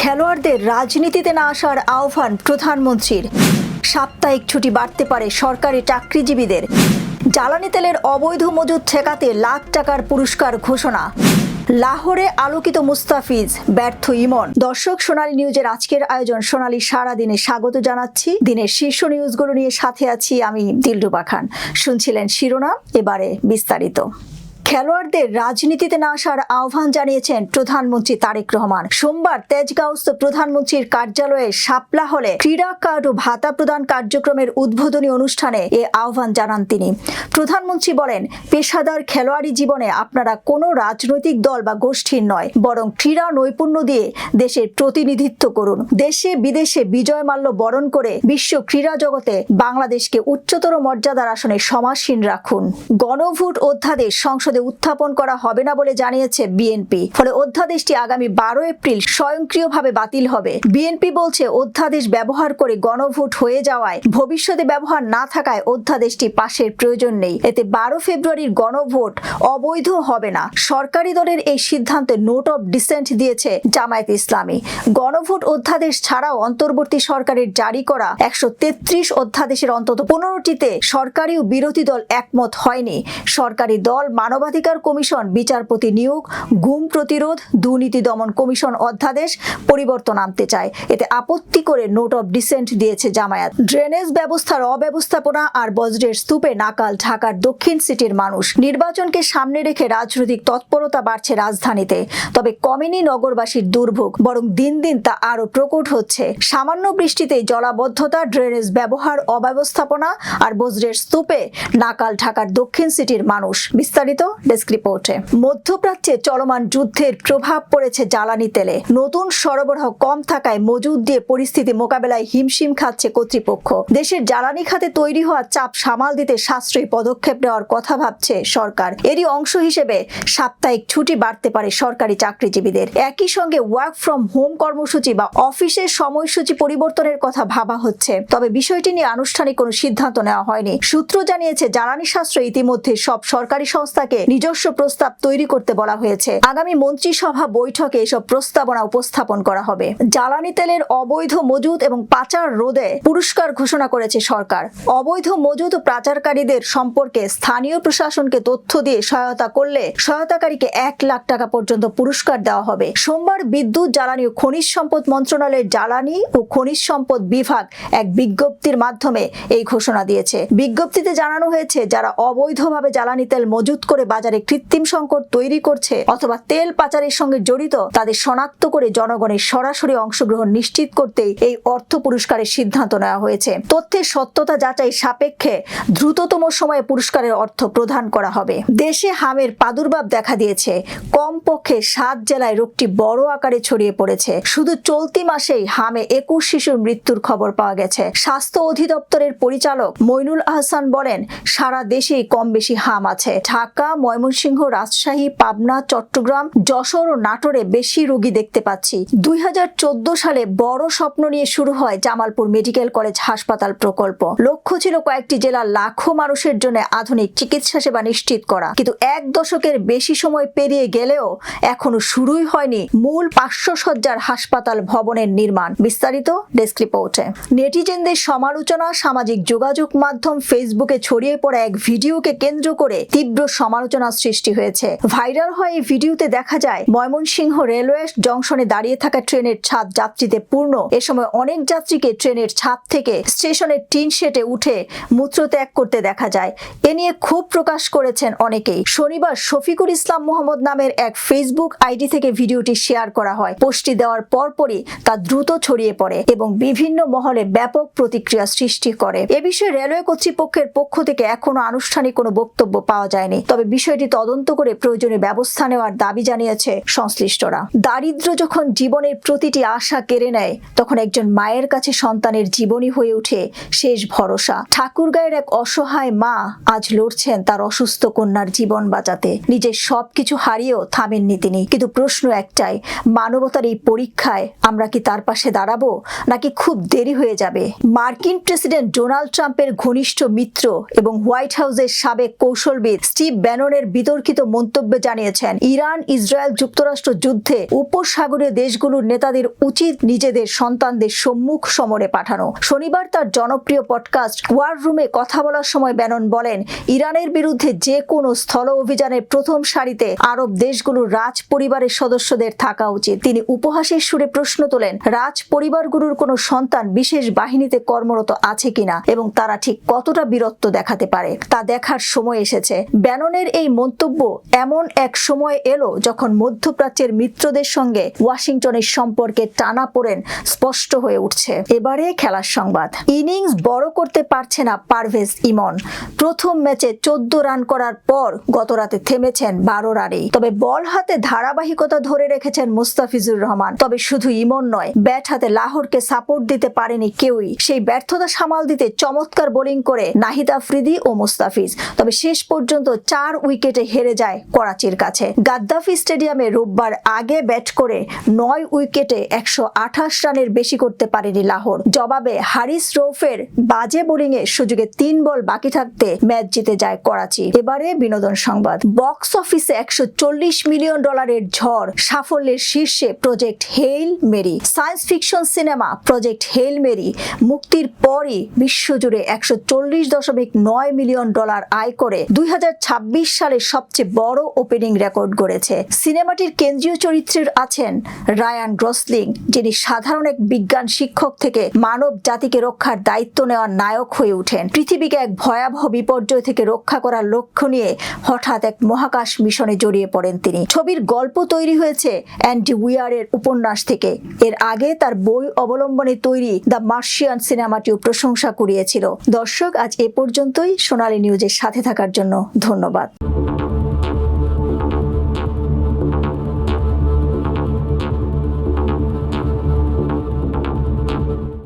খেলোয়াড়দের রাজনীতিতে না আসার আহ্বান প্রধানমন্ত্রীর। সাপ্তাহিক ছুটি বাড়তে পারে সরকারি চাকরিজীবীদের। জ্বালানি তেলের অবৈধ মজুদ ঠেকাতে লাখ টাকার পুরস্কার ঘোষণা। লাহোরে আলোকিত মুস্তাফিজ, ব্যর্থ ইমন। দর্শক, সোনালী নিউজের আজকের আয়োজন সোনালী সারাদিনে স্বাগত জানাচ্ছি। দিনের শীর্ষ নিউজগুলো নিয়ে সাথে আছি আমি দিলরুবা খান। শুনছিলেন শিরোনাম, এবারে বিস্তারিত। খেলোয়াড়দের রাজনীতিতে না আসার আহ্বান জানিয়েছেন প্রধানমন্ত্রী তারেক রহমান। সোমবার তেজগাঁওস্থ প্রধানমন্ত্রীর কার্যালয়ে শাপলা হলে ক্রীড়া কার্ড ও ভাতা প্রদান কার্যক্রমের উদ্বোধনী অনুষ্ঠানে এ আহ্বান জানান তিনি। প্রধানমন্ত্রী বলেন, পেশাদার খেলোয়াড়ি জীবনে আপনারা কোনো রাজনৈতিক দল বা গোষ্ঠীর নয়, বরং ক্রীড়া নৈপুণ্য দিয়ে দেশের প্রতিনিধিত্ব করুন। দেশে বিদেশে বিজয় মাল্য বরণ করে বিশ্ব ক্রীড়া জগতে বাংলাদেশকে উচ্চতর মর্যাদার আসনে সমাসীন রাখুন। গণভোট অধ্যাদেশ সংসদে উত্থাপন করা হবে না বলে জানিয়েছে বিএনপি। ফলে অধ্যাদেশটি আগামী 12 এপ্রিল স্বয়ংক্রিয়ভাবে বাতিল হবে। বিএনপি বলছে, অধ্যাদেশ ব্যবহার করে গণভোট হয়ে যাওয়ায় ভবিষ্যতে ব্যবহার না থাকায় অধ্যাদেশটি পাশের প্রয়োজন নেই। এতে 12 ফেব্রুয়ারির গণভোট অবৈধ হবে না। সরকারি দলের এই সিদ্ধান্তে নোট অফ ডিসেন্ট দিয়েছে জামায়াতে ইসলামী। গণভোট অধ্যাদেশ ছাড়াও অন্তর্বর্তী সরকারের জারি করা 133 অধ্যাদেশের অন্তত 15টিতে সরকারি ও বিরোধী দল একমত হয়নি। সরকারি দল মানবাধিকার কমিশন, বিচারপতি নিয়োগ, গুম প্রতিরোধ, দুর্নীতি দমন কমিশন অধ্যাদেশ পরিবর্তন আনতে চায়। এতে আপত্তি করে নোট অফ ডিসেন্ট দিয়েছে জামায়াত। ড্রেনেজ ব্যবস্থার অব্যবস্থাপনা আর বজ্রের স্তূপে নাকাল ঢাকার দক্ষিণ সিটির মানুষ। নির্বাচনকে সামনে রেখে রাজনৈতিক তৎপরতা বাড়ছে রাজধানীতে। তবে কমেনি নগরবাসীর দুর্ভোগ, বরং দিন দিন তা আরো প্রকট হচ্ছে। সামান্য বৃষ্টিতেই জলাবদ্ধতা, ড্রেনেজ ব্যবহার অব্যবস্থাপনা আর বজ্রের স্তূপে নাকাল ঢাকার দক্ষিণ সিটির মানুষ। বিস্তারিত ডেস্ক রিপোর্টে। মধ্যপ্রাচ্যে চলমান যুদ্ধের প্রভাব পড়েছে জ্বালানি তেলে। নতুন সরবরাহ কম থাকায় মজুদ দিয়ে পরিস্থিতি মোকাবেলায় হিমশিম খাচ্ছে কর্তৃপক্ষ। দেশের জ্বালানি খাতে তৈরি হওয়া চাপ সামাল দিতে সাশ্রয়ী পদক্ষেপ নেওয়ার কথা ভাবছে সরকার। এরই অংশ হিসেবে সাপ্তাহিক ছুটি বাড়তে পারে সরকারি চাকরিজীবীদের। একই সঙ্গে ওয়ার্ক ফ্রম হোম কর্মসূচি বা অফিসের সময়সূচি পরিবর্তনের কথা ভাবা হচ্ছে। তবে বিষয়টি নিয়ে আনুষ্ঠানিক কোনো সিদ্ধান্ত নেওয়া হয়নি। সূত্র জানিয়েছে, জ্বালানি সাশ্রয় ইতিমধ্যে সব সরকারি সংস্থাকে নিজস্ব প্রস্তাব তৈরি করতে বলা হয়েছে। আগামী মন্ত্রিসভা বৈঠকে এসব প্রস্তাবনা উপস্থাপন করা হবে। জ্বালানি তেলের অবৈধ মজুদ এবং পাচার রোধে পুরস্কার ঘোষণা করেছে সরকার। অবৈধ মজুদ ও পাচারকারীদের সম্পর্কে স্থানীয় প্রশাসনকে তথ্য দিয়ে সহায়তা করলে সহায়তাকারীকে 1 লাখ টাকা পর্যন্ত পুরস্কার দেওয়া হবে। সোমবার বিদ্যুৎ, জ্বালানি ও খনিজ সম্পদ মন্ত্রণালয়ের জ্বালানি ও খনিজ সম্পদ বিভাগ এক বিজ্ঞপ্তির মাধ্যমে এই ঘোষণা দিয়েছে। বিজ্ঞপ্তিতে জানানো হয়েছে, যারা অবৈধভাবে জ্বালানি তেল মজুত করে বাজারে কৃত্রিম সংকট তৈরি করছে অথবা তেল পাচারের সঙ্গে জড়িত, তাদের শনাক্ত করে জনগণের সরাসরি অংশগ্রহণ নিশ্চিত করতেই এই অর্থ পুরস্কারের সিদ্ধান্ত নেওয়া হয়েছে। তথ্যের সত্যতা যাচাই সাপেক্ষে দ্রুততম সময়ে পুরস্কারের অর্থ প্রদান করা হবে। দেশে হামের প্রাদুর্ভাব দেখা দিয়েছে। কমপক্ষে 7 জেলায় রোগটি বড় আকারে ছড়িয়ে পড়েছে। শুধু চলতি মাসেই হামে 21 শিশুর মৃত্যুর খবর পাওয়া গেছে। স্বাস্থ্য অধিদপ্তরের পরিচালক মইনুল আহসান বলেন, সারা দেশেই কম বেশি হাম আছে। ঢাকা, ময়মনসিংহ, রাজশাহী, পাবনা, চট্টগ্রাম, যশোর ও নাটোরে বেশি রোগী দেখতে পাচ্ছি। 2014 সালে বড় স্বপ্ন নিয়ে শুরু হয় জামালপুর মেডিকেল কলেজ হাসপাতাল প্রকল্প। লক্ষ্য ছিল কয়েকটি জেলার লাখো মানুষের জন্য আধুনিক চিকিৎসা সেবা নিশ্চিত করা। কিন্তু 1 দশকের বেশি সময় পেরিয়ে গেলেও এখনো শুরুই হয়নি মূল 500 শয্যার হাসপাতাল ভবনের নির্মাণ। বিস্তারিত ডেস্ক রিপোর্টে। নেটিজেনদের সমালোচনা। সামাজিক যোগাযোগ মাধ্যম ফেসবুকে ছড়িয়ে পড়া এক ভিডিওকে কেন্দ্র করে তীব্র সমালোচনা সৃষ্টি হয়েছে। ভাইরাল হয় এই ভিডিওতে দেখা যায়, ময়মনসিংহ রেলওয়ে জংশনে দাঁড়িয়ে থাকা ট্রেনের ছাদ যাত্রীতে পূর্ণ। এ সময় অনেক যাত্রীকে ট্রেনের ছাদ থেকে স্টেশনের টিন শেডে উঠে মূত্রত্যাগ করতে দেখা যায়। এ নিয়ে ক্ষোভ প্রকাশ করেছেন অনেকেই। শনিবার শফিকুল ইসলাম মোহাম্মদ নামের এক ফেসবুক আইডি থেকে ভিডিওটি শেয়ার করা হয়। পোস্টটি দেওয়ার পরপরই তা দ্রুত ছড়িয়ে পড়ে এবং বিভিন্ন মহলে ব্যাপক প্রতিক্রিয়া সৃষ্টি করে। এ বিষয়ে রেলওয়ে কর্তৃপক্ষের পক্ষ থেকে এখনো আনুষ্ঠানিক কোনো বক্তব্য পাওয়া যায়নি। তবে বিষয়টি তদন্ত করে প্রয়োজনীয় ব্যবস্থা নেওয়ার দাবি জানিয়েছে সংশ্লিষ্টরা। দারিদ্র্য যখন জীবনের প্রতিটি আশা কেড়ে নেয়, তখন একজন মায়ের কাছে সন্তানের জীবনই হয়ে ওঠে শেষ ভরসা। ঠাকুরগাঁয়ের এক অসহায় মা আজ লড়ছেন তার অসুস্থ কন্যার জীবন বাঁচাতে। নিজের সবকিছু হারিয়েও থামেননি তিনি। কিন্তু প্রশ্ন একটাই, মানবতার এই পরীক্ষায় আমরা কি তার পাশে দাঁড়াবো, নাকি খুব দেরি হয়ে যাবে? মার্কিন প্রেসিডেন্ট ডোনাল্ড ট্রাম্পের ঘনিষ্ঠ মিত্র এবং হোয়াইট হাউসের সাবেক কৌশলবিদ স্টিভ ব্যানন ব্যাননের বিতর্কিত মন্তব্যে জানিয়েছেন, ইরান ইসরায়েল যুক্তরাষ্ট্র যুদ্ধে উপসাগরীয় দেশগুলোর নেতাদের উচিত নিজেদের সন্তানদের সম্মুখ সমরে পাঠানো। শনিবার তার জনপ্রিয় পডকাস্ট ওয়ার রুমে কথা বলার সময় ব্যানন বলেন, ইরানের বিরুদ্ধে যে কোনো স্থল অভিযানের প্রথম সারিতে আরব দেশগুলোর রাজ পরিবারের সদস্যদের থাকা উচিত। তিনি উপহাসের সুরে প্রশ্ন তোলেন, রাজ পরিবারগুলোর কোনো সন্তান বিশেষ বাহিনীতে কর্মরত আছে কিনা এবং তারা ঠিক কতটা বীরত্ব দেখাতে পারে তা দেখার সময় এসেছে। ব্যাননের এই মন্তব্য এমন এক সময় এলো যখন মধ্যপ্রাচ্যের মিত্রদের সঙ্গে ওয়াশিংটনের সম্পর্কে টানাপোড়েন স্পষ্ট হয়ে উঠছে। এবারে খেলার সংবাদ। ইনিংস বড় করতে পারছে না পারভেজ ইমন। প্রথম ম্যাচে 14 রান করার পর গতরাতে থেমেছেন 12 রানেই। তবে বল হাতে ধারাবাহিকতা ধরে রেখেছেন মুস্তাফিজুর রহমান। তবে শুধু ইমন নয়, ব্যাট হাতে লাহোরকে সাপোর্ট দিতে পারেনি কেউই। সেই ব্যর্থতা সামাল দিতে চমৎকার বোলিং করে নাহিদ আফ্রিদি ও মুস্তাফিজ। তবে শেষ পর্যন্ত 4 উইকেটে হেরে যায় করাচির কাছে। গাদ্দাফি স্টেডিয়ামে রোববার আগে ব্যাট করে 9 উইকেটে 128 রানের বেশি করতে পারেনি লাহোর। জবাবে হারিস রৌফের বাজে বোলিংয়ে সুযোগে 3 বল বাকি থাকতে ম্যাচ জিতে যায় করাচি। এবারে বিনোদন সংবাদ। বক্স অফিসে $140 মিলিয়ন ঝড়। সাফল্যের শীর্ষে Project Hail Mary. Science fiction cinema Project Hail Mary মুক্তির পরই বিশ্বজুড়ে $140.9 মিলিয়ন আয় করে 2026 সালের সবচেয়ে বড় ওপেনিং রেকর্ড গড়েছে। সিনেমাটির কেন্দ্রীয় চরিত্রে আছেন রায়ান গসলিং, যিনি সাধারণ এক বিজ্ঞান শিক্ষক থেকে মানব জাতিকে রক্ষার দায়িত্ব নেওয়ার নায়ক হয়ে ওঠেন। পৃথিবীকে এক ভয়াবহ বিপর্যয় থেকে রক্ষা করার লক্ষ্য নিয়ে হঠাৎ এক মহাকাশ মিশনে জড়িয়ে পড়েন তিনি। ছবির গল্প তৈরি হয়েছে অ্যান্ডি উইয়ারের উপন্যাস থেকে। এর আগে তার বই অবলম্বনে তৈরি দ্য মার্শিয়ান সিনেমাটিও প্রশংসা কুড়িয়েছিল। দর্শক, আজ এ পর্যন্তই। সোনালী নিউজের সাথে থাকার জন্য ধন্যবাদ।